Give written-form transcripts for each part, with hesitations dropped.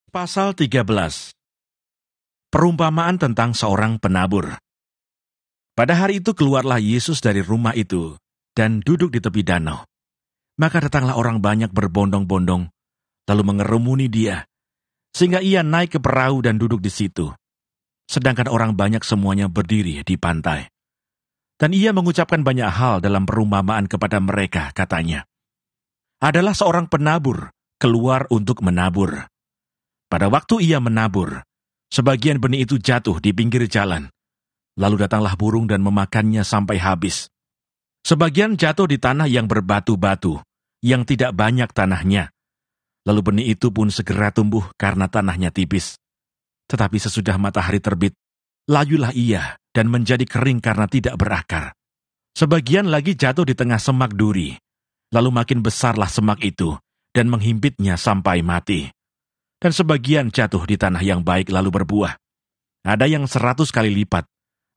Pasal 13. Perumpamaan tentang seorang penabur. Pada hari itu keluarlah Yesus dari rumah itu dan duduk di tepi danau. Maka datanglah orang banyak berbondong-bondong, lalu mengerumuni dia, sehingga ia naik ke perahu dan duduk di situ. Sedangkan orang banyak semuanya berdiri di pantai. Dan ia mengucapkan banyak hal dalam perumpamaan kepada mereka, katanya. Adalah seorang penabur keluar untuk menabur. Pada waktu ia menabur, sebagian benih itu jatuh di pinggir jalan. Lalu datanglah burung dan memakannya sampai habis. Sebagian jatuh di tanah yang berbatu-batu, yang tidak banyak tanahnya. Lalu benih itu pun segera tumbuh karena tanahnya tipis. Tetapi sesudah matahari terbit, layulah ia dan menjadi kering karena tidak berakar. Sebagian lagi jatuh di tengah semak duri. Lalu makin besarlah semak itu dan menghimpitnya sampai mati. Dan sebagian jatuh di tanah yang baik lalu berbuah. Ada yang 100 kali lipat,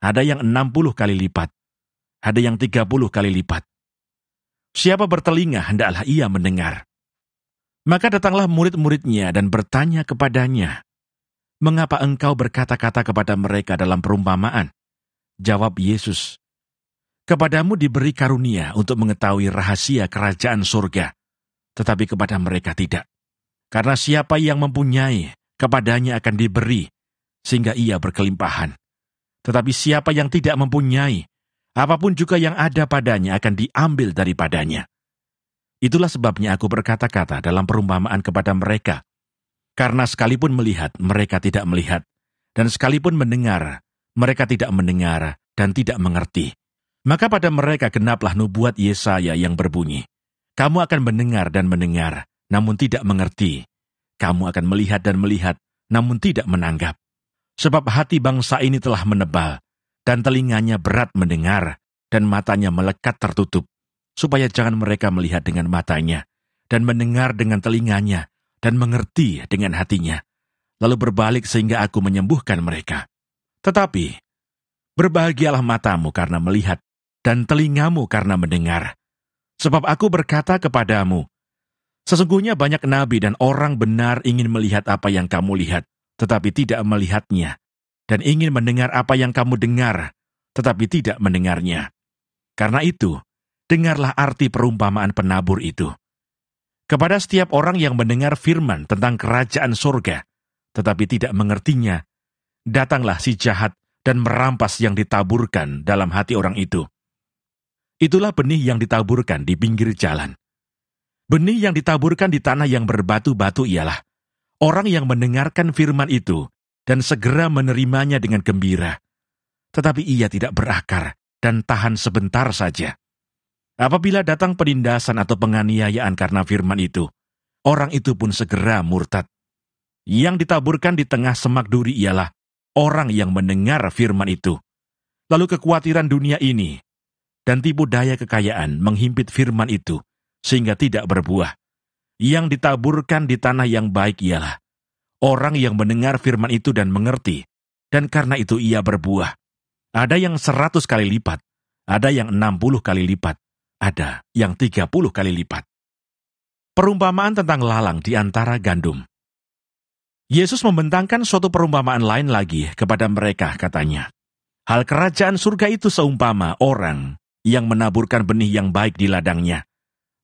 ada yang 60 kali lipat, ada yang 30 kali lipat. Siapa bertelinga hendaklah ia mendengar. Maka datanglah murid-muridnya dan bertanya kepadanya, "Mengapa engkau berkata-kata kepada mereka dalam perumpamaan?" Jawab Yesus, "Kepadamu diberi karunia untuk mengetahui rahasia kerajaan surga, tetapi kepada mereka tidak. Karena siapa yang mempunyai, kepadanya akan diberi, sehingga ia berkelimpahan. Tetapi siapa yang tidak mempunyai, apapun juga yang ada padanya akan diambil daripadanya. Itulah sebabnya aku berkata-kata dalam perumpamaan kepada mereka. Karena sekalipun melihat, mereka tidak melihat. Dan sekalipun mendengar, mereka tidak mendengar dan tidak mengerti. Maka pada mereka genaplah nubuat Yesaya yang berbunyi, kamu akan mendengar dan mendengar, namun tidak mengerti. Kamu akan melihat dan melihat, namun tidak menanggap. Sebab hati bangsa ini telah menebal, dan telinganya berat mendengar, dan matanya melekat tertutup, supaya jangan mereka melihat dengan matanya, dan mendengar dengan telinganya, dan mengerti dengan hatinya, lalu berbalik sehingga aku menyembuhkan mereka. Tetapi, berbahagialah matamu karena melihat, dan telingamu karena mendengar. Sebab aku berkata kepadamu, sesungguhnya banyak nabi dan orang benar ingin melihat apa yang kamu lihat, tetapi tidak melihatnya, dan ingin mendengar apa yang kamu dengar, tetapi tidak mendengarnya. Karena itu, dengarlah arti perumpamaan penabur itu. Kepada setiap orang yang mendengar firman tentang kerajaan surga, tetapi tidak mengertinya, datanglah si jahat dan merampas yang ditaburkan dalam hati orang itu. Itulah benih yang ditaburkan di pinggir jalan. Benih yang ditaburkan di tanah yang berbatu-batu ialah orang yang mendengarkan firman itu dan segera menerimanya dengan gembira. Tetapi ia tidak berakar dan tahan sebentar saja. Apabila datang penindasan atau penganiayaan karena firman itu, orang itu pun segera murtad. Yang ditaburkan di tengah semak duri ialah orang yang mendengar firman itu. Lalu kekhawatiran dunia ini dan tipu daya kekayaan menghimpit firman itu, sehingga tidak berbuah. Yang ditaburkan di tanah yang baik ialah orang yang mendengar firman itu dan mengerti, dan karena itu ia berbuah. Ada yang 100 kali lipat, ada yang 60 kali lipat, ada yang 30 kali lipat. Perumpamaan tentang lalang di antara gandum. Yesus membentangkan suatu perumpamaan lain lagi kepada mereka, katanya, hal kerajaan surga itu seumpama orang yang menaburkan benih yang baik di ladangnya.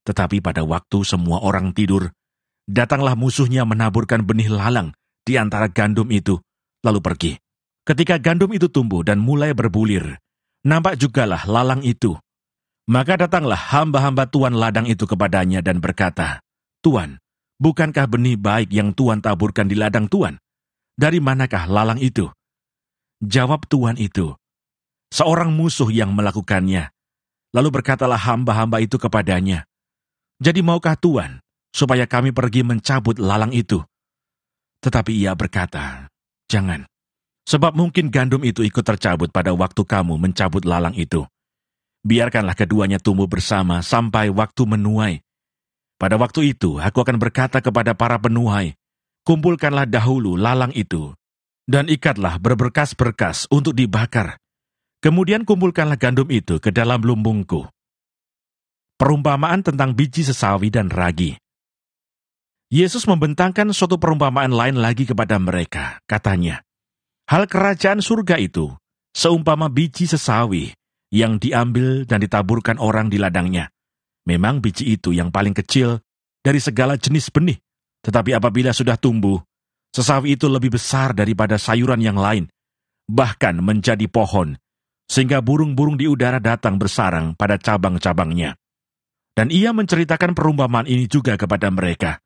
Tetapi pada waktu semua orang tidur, datanglah musuhnya menaburkan benih lalang di antara gandum itu, lalu pergi. Ketika gandum itu tumbuh dan mulai berbulir, nampak jugalah lalang itu. Maka datanglah hamba-hamba tuan ladang itu kepadanya dan berkata, Tuan, bukankah benih baik yang Tuan taburkan di ladang Tuan? Dari manakah lalang itu? Jawab tuan itu, seorang musuh yang melakukannya. Lalu berkatalah hamba-hamba itu kepadanya, jadi maukah Tuan, supaya kami pergi mencabut lalang itu? Tetapi ia berkata, jangan, sebab mungkin gandum itu ikut tercabut pada waktu kamu mencabut lalang itu. Biarkanlah keduanya tumbuh bersama sampai waktu menuai. Pada waktu itu aku akan berkata kepada para penuai, kumpulkanlah dahulu lalang itu, dan ikatlah berberkas-berkas untuk dibakar. Kemudian kumpulkanlah gandum itu ke dalam lumbungku. Perumpamaan tentang biji sesawi dan ragi. Yesus membentangkan suatu perumpamaan lain lagi kepada mereka. Katanya, hal kerajaan surga itu seumpama biji sesawi yang diambil dan ditaburkan orang di ladangnya. Memang biji itu yang paling kecil dari segala jenis benih, tetapi apabila sudah tumbuh, sesawi itu lebih besar daripada sayuran yang lain, bahkan menjadi pohon, sehingga burung-burung di udara datang bersarang pada cabang-cabangnya. Dan ia menceritakan perumpamaan ini juga kepada mereka.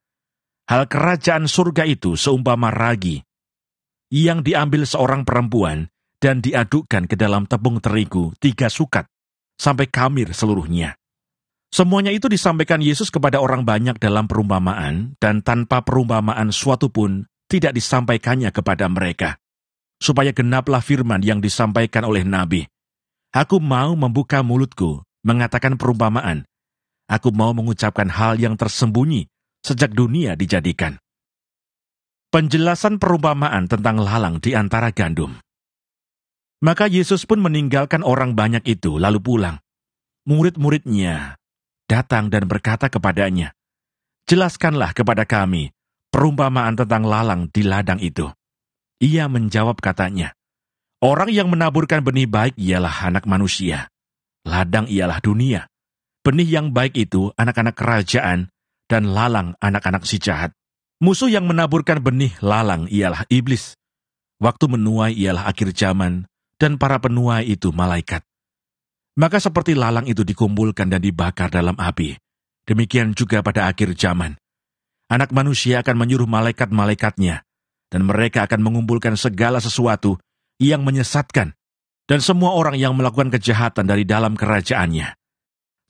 Hal kerajaan surga itu seumpama ragi, yang diambil seorang perempuan dan diadukkan ke dalam tepung terigu 3 sukat, sampai khamir seluruhnya. Semuanya itu disampaikan Yesus kepada orang banyak dalam perumpamaan, dan tanpa perumpamaan suatu pun tidak disampaikannya kepada mereka, supaya genaplah firman yang disampaikan oleh Nabi. Aku mau membuka mulutku, mengatakan perumpamaan. Aku mau mengucapkan hal yang tersembunyi sejak dunia dijadikan. Penjelasan perumpamaan tentang lalang di antara gandum. Maka Yesus pun meninggalkan orang banyak itu, lalu pulang. Murid-muridnya datang dan berkata kepadanya, jelaskanlah kepada kami perumpamaan tentang lalang di ladang itu. Ia menjawab katanya, orang yang menaburkan benih baik ialah anak manusia. Ladang ialah dunia. Benih yang baik itu anak-anak kerajaan, dan lalang anak-anak si jahat. Musuh yang menaburkan benih lalang ialah iblis. Waktu menuai ialah akhir zaman, dan para penuai itu malaikat. Maka seperti lalang itu dikumpulkan dan dibakar dalam api, demikian juga pada akhir zaman. Anak manusia akan menyuruh malaikat-malaikatnya, dan mereka akan mengumpulkan segala sesuatu yang menyesatkan, dan semua orang yang melakukan kejahatan dari dalam kerajaannya.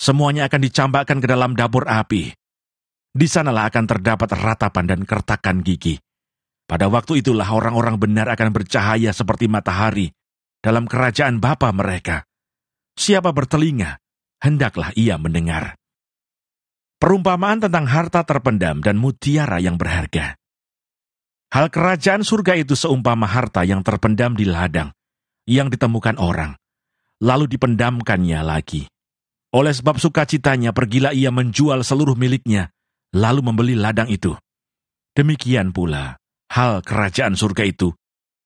Semuanya akan dicampakkan ke dalam dapur api. Di sanalah akan terdapat ratapan dan kertakan gigi. Pada waktu itulah orang-orang benar akan bercahaya seperti matahari dalam kerajaan Bapa mereka. Siapa bertelinga, hendaklah ia mendengar. Perumpamaan tentang harta terpendam dan mutiara yang berharga. Hal kerajaan surga itu seumpama harta yang terpendam di ladang, yang ditemukan orang, lalu dipendamkannya lagi. Oleh sebab sukacitanya pergilah ia menjual seluruh miliknya, lalu membeli ladang itu. Demikian pula, hal kerajaan surga itu,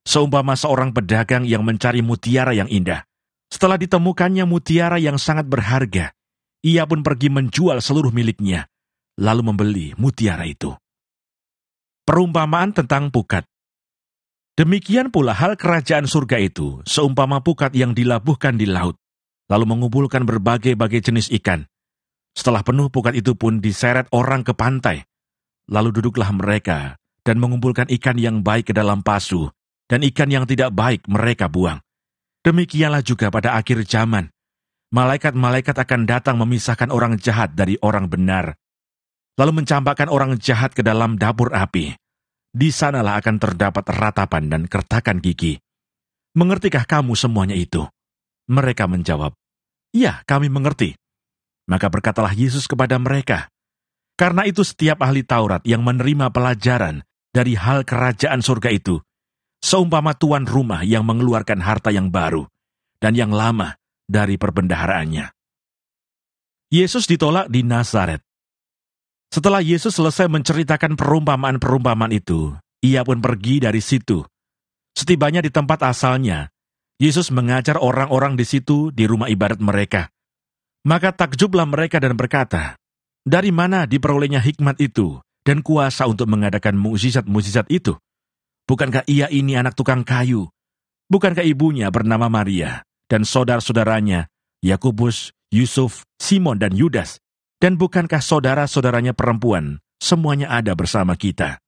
seumpama seorang pedagang yang mencari mutiara yang indah. Setelah ditemukannya mutiara yang sangat berharga, ia pun pergi menjual seluruh miliknya, lalu membeli mutiara itu. Perumpamaan tentang pukat. Demikian pula hal kerajaan surga itu, seumpama pukat yang dilabuhkan di laut, lalu mengumpulkan berbagai-bagai jenis ikan. Setelah penuh pukat itu pun diseret orang ke pantai, lalu duduklah mereka dan mengumpulkan ikan yang baik ke dalam pasu, dan ikan yang tidak baik mereka buang. Demikianlah juga pada akhir zaman. Malaikat-malaikat akan datang memisahkan orang jahat dari orang benar, lalu mencampakkan orang jahat ke dalam dapur api. Di sanalah akan terdapat ratapan dan kertakan gigi. Mengertikah kamu semuanya itu? Mereka menjawab, ya, kami mengerti. Maka berkatalah Yesus kepada mereka, karena itu setiap ahli Taurat yang menerima pelajaran dari hal kerajaan surga itu, seumpama tuan rumah yang mengeluarkan harta yang baru dan yang lama dari perbendaharaannya. Yesus ditolak di Nazaret. Setelah Yesus selesai menceritakan perumpamaan-perumpamaan itu, ia pun pergi dari situ. Setibanya di tempat asalnya, Yesus mengajar orang-orang di situ di rumah ibadat mereka. Maka takjublah mereka dan berkata, dari mana diperolehnya hikmat itu dan kuasa untuk mengadakan mukjizat-mukjizat itu? Bukankah ia ini anak tukang kayu? Bukankah ibunya bernama Maria, dan saudara-saudaranya, Yakobus, Yusuf, Simon, dan Yudas? Dan bukankah saudara-saudaranya perempuan, semuanya ada bersama kita?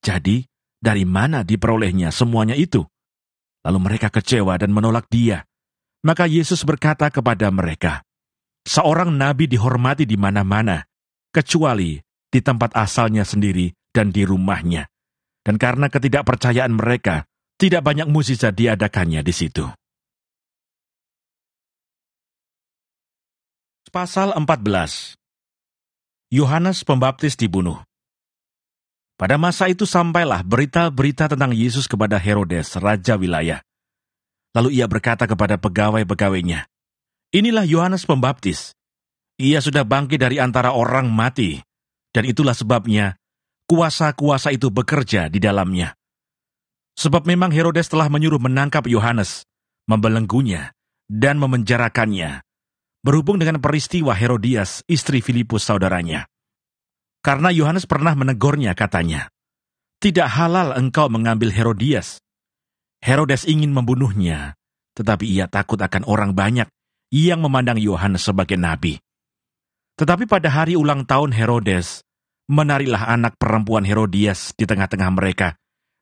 Jadi, dari mana diperolehnya semuanya itu? Lalu mereka kecewa dan menolak dia. Maka Yesus berkata kepada mereka, seorang nabi dihormati di mana-mana, kecuali di tempat asalnya sendiri dan di rumahnya. Dan karena ketidakpercayaan mereka, tidak banyak mukjizat diadakannya di situ. Pasal 14. Yohanes Pembaptis dibunuh. Pada masa itu sampailah berita-berita tentang Yesus kepada Herodes, raja wilayah. Lalu ia berkata kepada pegawai-pegawainya, inilah Yohanes Pembaptis. Ia sudah bangkit dari antara orang mati, dan itulah sebabnya kuasa-kuasa itu bekerja di dalamnya. Sebab memang Herodes telah menyuruh menangkap Yohanes, membelenggunya, dan memenjarakannya, berhubung dengan peristiwa Herodias, istri Filipus saudaranya. Karena Yohanes pernah menegurnya, katanya, "Tidak halal engkau mengambil Herodias." Herodes ingin membunuhnya, tetapi ia takut akan orang banyak yang memandang Yohanes sebagai nabi. Tetapi pada hari ulang tahun Herodes, menarilah anak perempuan Herodias di tengah-tengah mereka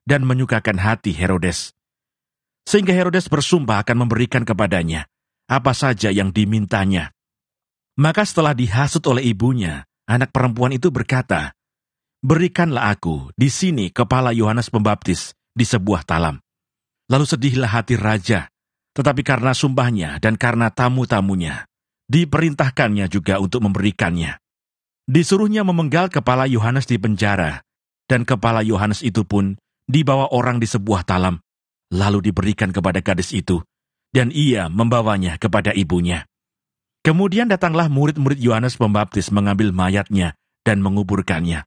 dan menyukakan hati Herodes. Sehingga Herodes bersumpah akan memberikan kepadanya apa saja yang dimintanya. Maka setelah dihasut oleh ibunya, anak perempuan itu berkata, "Berikanlah aku di sini kepala Yohanes Pembaptis di sebuah talam." Lalu sedihlah hati raja, tetapi karena sumpahnya dan karena tamu-tamunya, diperintahkannya juga untuk memberikannya. Disuruhnya memenggal kepala Yohanes di penjara, dan kepala Yohanes itu pun dibawa orang di sebuah talam, lalu diberikan kepada gadis itu, dan ia membawanya kepada ibunya. Kemudian datanglah murid-murid Yohanes Pembaptis mengambil mayatnya dan menguburkannya.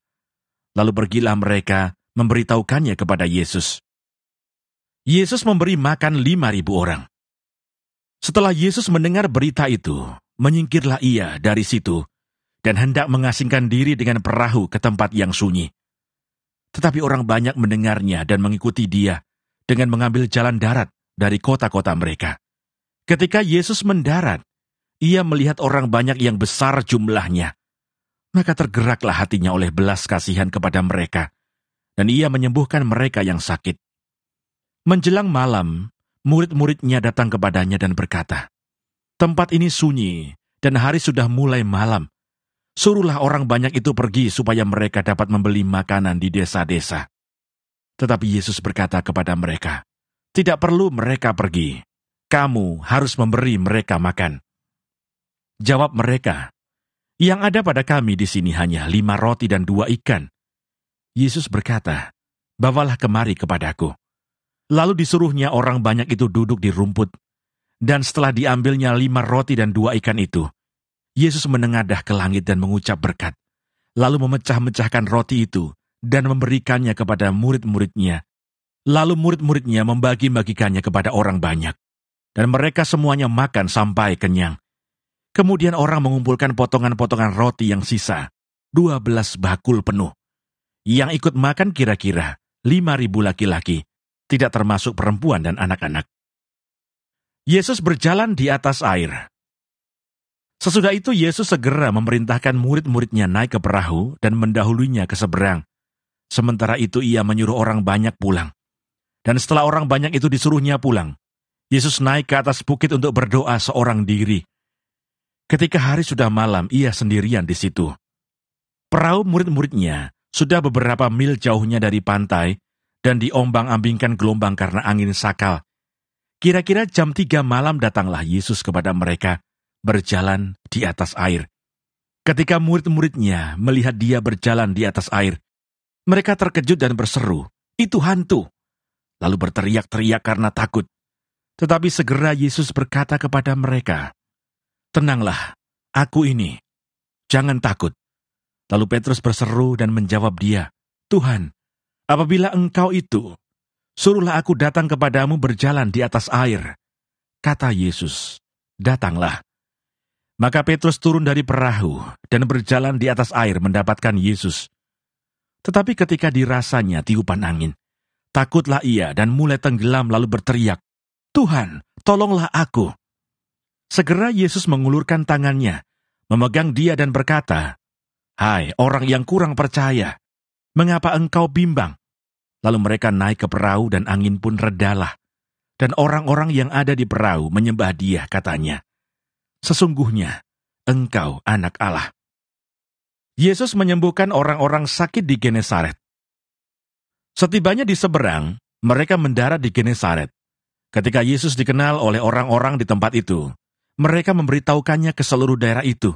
Lalu pergilah mereka memberitahukannya kepada Yesus. Yesus memberi makan 5.000 orang. Setelah Yesus mendengar berita itu, menyingkirlah ia dari situ dan hendak mengasingkan diri dengan perahu ke tempat yang sunyi. Tetapi orang banyak mendengarnya dan mengikuti dia dengan mengambil jalan darat dari kota-kota mereka. Ketika Yesus mendarat, ia melihat orang banyak yang besar jumlahnya. Maka tergeraklah hatinya oleh belas kasihan kepada mereka, dan ia menyembuhkan mereka yang sakit. Menjelang malam, murid-muridnya datang kepadanya dan berkata, "Tempat ini sunyi, dan hari sudah mulai malam. Suruhlah orang banyak itu pergi supaya mereka dapat membeli makanan di desa-desa." Tetapi Yesus berkata kepada mereka, "Tidak perlu mereka pergi. Kamu harus memberi mereka makan." Jawab mereka, "Yang ada pada kami di sini hanya 5 roti dan 2 ikan. Yesus berkata, "Bawalah kemari kepadaku." Lalu disuruhnya orang banyak itu duduk di rumput, dan setelah diambilnya 5 roti dan 2 ikan itu, Yesus menengadah ke langit dan mengucap berkat, lalu memecah-mecahkan roti itu dan memberikannya kepada murid-muridnya. Lalu murid-muridnya membagi-bagikannya kepada orang banyak, dan mereka semuanya makan sampai kenyang. Kemudian orang mengumpulkan potongan-potongan roti yang sisa, 12 bakul penuh. Yang ikut makan kira-kira 5.000 laki-laki, tidak termasuk perempuan dan anak-anak. Yesus berjalan di atas air. Sesudah itu Yesus segera memerintahkan murid-muridnya naik ke perahu dan mendahulunya ke seberang. Sementara itu ia menyuruh orang banyak pulang. Dan setelah orang banyak itu disuruhnya pulang, Yesus naik ke atas bukit untuk berdoa seorang diri. Ketika hari sudah malam, ia sendirian di situ. Perahu murid-muridnya sudah beberapa mil jauhnya dari pantai dan diombang-ambingkan gelombang karena angin sakal. Kira-kira jam 3 malam datanglah Yesus kepada mereka, berjalan di atas air. Ketika murid-muridnya melihat dia berjalan di atas air, mereka terkejut dan berseru, "Itu hantu!" Lalu berteriak-teriak karena takut. Tetapi segera Yesus berkata kepada mereka, "Tenanglah, aku ini. Jangan takut." Lalu Petrus berseru dan menjawab dia, "Tuhan, apabila engkau itu, suruhlah aku datang kepadamu berjalan di atas air." Kata Yesus, "Datanglah." Maka Petrus turun dari perahu dan berjalan di atas air mendapatkan Yesus. Tetapi ketika dirasanya tiupan angin, takutlah ia dan mulai tenggelam lalu berteriak, "Tuhan, tolonglah aku." Segera Yesus mengulurkan tangannya, memegang dia dan berkata, "Hai orang yang kurang percaya, mengapa engkau bimbang?" Lalu mereka naik ke perahu dan angin pun redalah. Dan orang-orang yang ada di perahu menyembah dia, katanya, "Sesungguhnya engkau anak Allah." Yesus menyembuhkan orang-orang sakit di Genesaret. Setibanya di seberang, mereka mendarat di Genesaret. Ketika Yesus dikenal oleh orang-orang di tempat itu, mereka memberitahukannya ke seluruh daerah itu.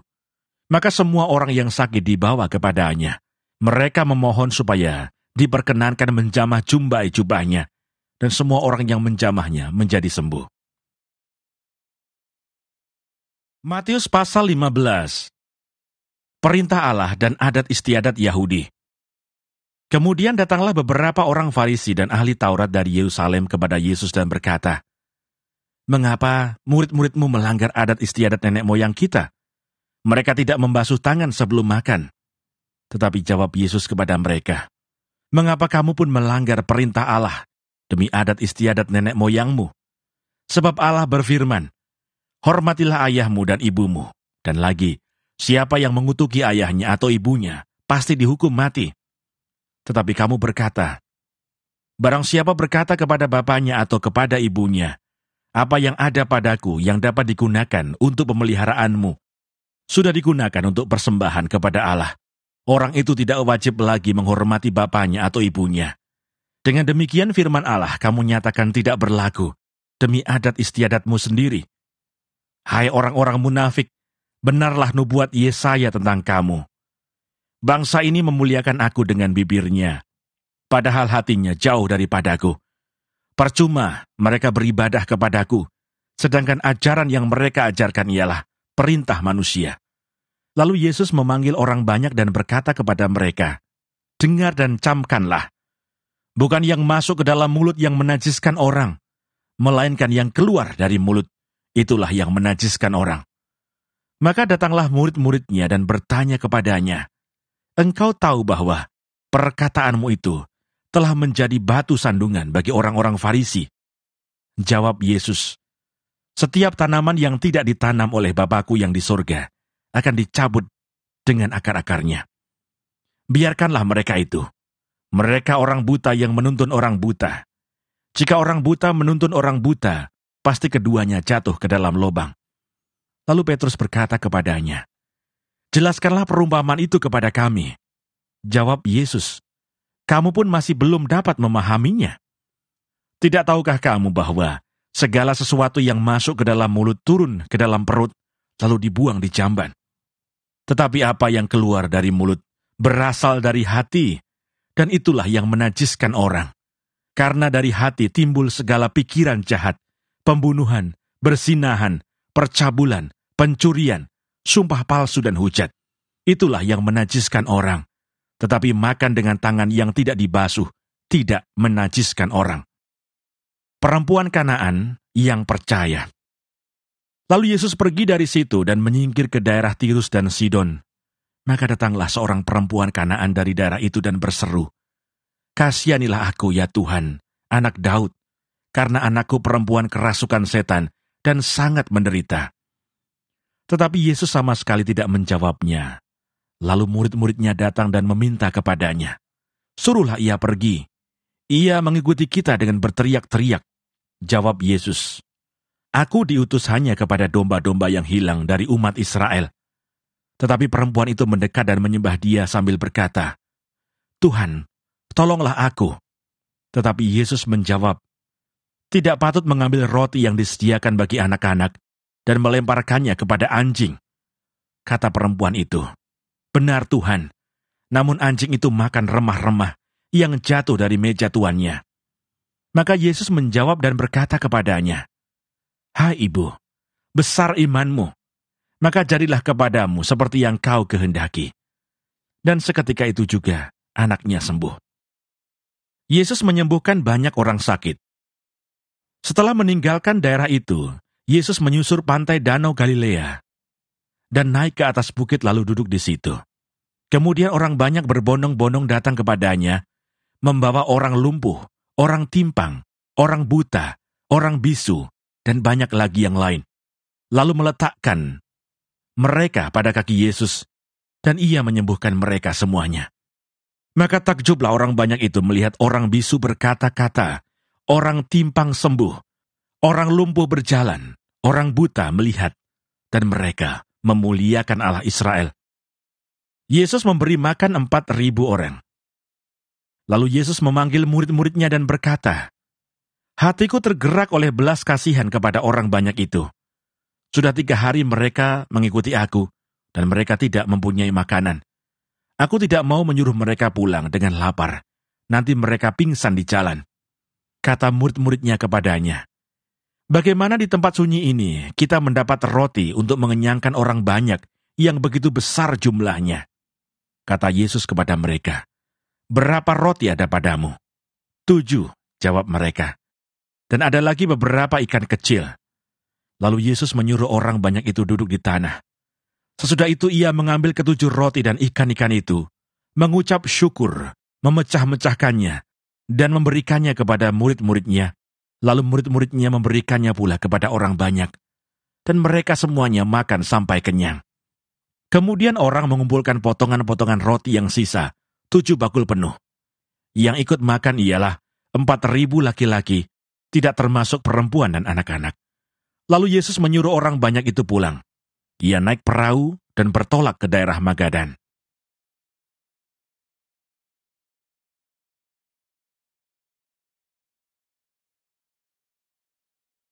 Maka semua orang yang sakit dibawa kepadanya. Mereka memohon supaya diperkenankan menjamah jubah-jubahnya, dan semua orang yang menjamahnya menjadi sembuh. Matius pasal 15. Perintah Allah dan adat istiadat Yahudi. Kemudian datanglah beberapa orang Farisi dan ahli Taurat dari Yerusalem kepada Yesus dan berkata, "Mengapa murid-muridmu melanggar adat istiadat nenek moyang kita? Mereka tidak membasuh tangan sebelum makan." Tetapi jawab Yesus kepada mereka, "Mengapa kamu pun melanggar perintah Allah demi adat istiadat nenek moyangmu? Sebab Allah berfirman, 'Hormatilah ayahmu dan ibumu,' dan lagi, 'Siapa yang mengutuki ayahnya atau ibunya, pasti dihukum mati.' Tetapi kamu berkata, 'Barang siapa berkata kepada bapaknya atau kepada ibunya, apa yang ada padaku yang dapat digunakan untuk pemeliharaanmu, sudah digunakan untuk persembahan kepada Allah, orang itu tidak wajib lagi menghormati bapaknya atau ibunya. Dengan demikian firman Allah kamu nyatakan tidak berlaku demi adat istiadatmu sendiri. Hai orang-orang munafik, benarlah nubuat Yesaya tentang kamu. Bangsa ini memuliakan aku dengan bibirnya, padahal hatinya jauh daripadaku. Percuma mereka beribadah kepadaku, sedangkan ajaran yang mereka ajarkan ialah perintah manusia." Lalu Yesus memanggil orang banyak dan berkata kepada mereka, "Dengar dan camkanlah. Bukan yang masuk ke dalam mulut yang menajiskan orang, melainkan yang keluar dari mulut, itulah yang menajiskan orang." Maka datanglah murid-muridnya dan bertanya kepadanya, "Engkau tahu bahwa perkataanmu itu telah menjadi batu sandungan bagi orang-orang Farisi?" Jawab Yesus, "Setiap tanaman yang tidak ditanam oleh Bapa-Ku yang di surga akan dicabut dengan akar-akarnya. Biarkanlah mereka itu. Mereka orang buta yang menuntun orang buta. Jika orang buta menuntun orang buta, pasti keduanya jatuh ke dalam lubang." Lalu Petrus berkata kepadanya, "Jelaskanlah perumpamaan itu kepada kami." Jawab Yesus, "Kamu pun masih belum dapat memahaminya. Tidak tahukah kamu bahwa segala sesuatu yang masuk ke dalam mulut turun ke dalam perut, lalu dibuang di jamban? Tetapi apa yang keluar dari mulut berasal dari hati, dan itulah yang menajiskan orang. Karena dari hati timbul segala pikiran jahat, pembunuhan, berzinahan, percabulan, pencurian, sumpah palsu dan hujat. Itulah yang menajiskan orang. Tetapi makan dengan tangan yang tidak dibasuh tidak menajiskan orang." Perempuan Kanaan yang percaya. Lalu Yesus pergi dari situ dan menyingkir ke daerah Tirus dan Sidon. Maka datanglah seorang perempuan Kanaan dari daerah itu dan berseru, "Kasihanilah aku ya Tuhan, anak Daud, karena anakku perempuan kerasukan setan dan sangat menderita." Tetapi Yesus sama sekali tidak menjawabnya. Lalu murid-muridnya datang dan meminta kepadanya, "Suruhlah ia pergi. Ia mengikuti kita dengan berteriak-teriak." Jawab Yesus, "Aku diutus hanya kepada domba-domba yang hilang dari umat Israel." Tetapi perempuan itu mendekat dan menyembah Dia sambil berkata, "Tuhan, tolonglah aku." Tetapi Yesus menjawab, "Tidak patut mengambil roti yang disediakan bagi anak-anak dan melemparkannya kepada anjing." Kata perempuan itu, "Benar Tuhan, namun anjing itu makan remah-remah yang jatuh dari meja tuannya." Maka Yesus menjawab dan berkata kepadanya, "Hai ibu, besar imanmu, maka jadilah kepadamu seperti yang kau kehendaki." Dan seketika itu juga anaknya sembuh. Yesus menyembuhkan banyak orang sakit. Setelah meninggalkan daerah itu, Yesus menyusur pantai Danau Galilea dan naik ke atas bukit lalu duduk di situ. Kemudian orang banyak berbondong-bondong datang kepadanya, membawa orang lumpuh, orang timpang, orang buta, orang bisu, dan banyak lagi yang lain. Lalu meletakkan mereka pada kaki Yesus, dan Ia menyembuhkan mereka semuanya. Maka takjublah orang banyak itu melihat orang bisu berkata-kata, orang timpang sembuh, orang lumpuh berjalan, orang buta melihat, dan mereka memuliakan Allah Israel. Yesus memberi makan 4.000 orang. Lalu Yesus memanggil murid-muridnya dan berkata, "Hatiku tergerak oleh belas kasihan kepada orang banyak itu. Sudah 3 hari mereka mengikuti aku, dan mereka tidak mempunyai makanan. Aku tidak mau menyuruh mereka pulang dengan lapar. Nanti mereka pingsan di jalan." Kata murid-muridnya kepadanya, "Bagaimana di tempat sunyi ini kita mendapat roti untuk mengenyangkan orang banyak yang begitu besar jumlahnya?" Kata Yesus kepada mereka, "Berapa roti ada padamu?" "7," jawab mereka. "Dan ada lagi beberapa ikan kecil." Lalu Yesus menyuruh orang banyak itu duduk di tanah. Sesudah itu ia mengambil 7 roti dan ikan-ikan itu, mengucap syukur, memecah-mecahkannya, dan memberikannya kepada murid-muridnya. Lalu murid-muridnya memberikannya pula kepada orang banyak. Dan mereka semuanya makan sampai kenyang. Kemudian orang mengumpulkan potongan-potongan roti yang sisa, 7 bakul penuh. Yang ikut makan ialah 4.000 laki-laki, tidak termasuk perempuan dan anak-anak. Lalu Yesus menyuruh orang banyak itu pulang. Ia naik perahu dan bertolak ke daerah Magadan.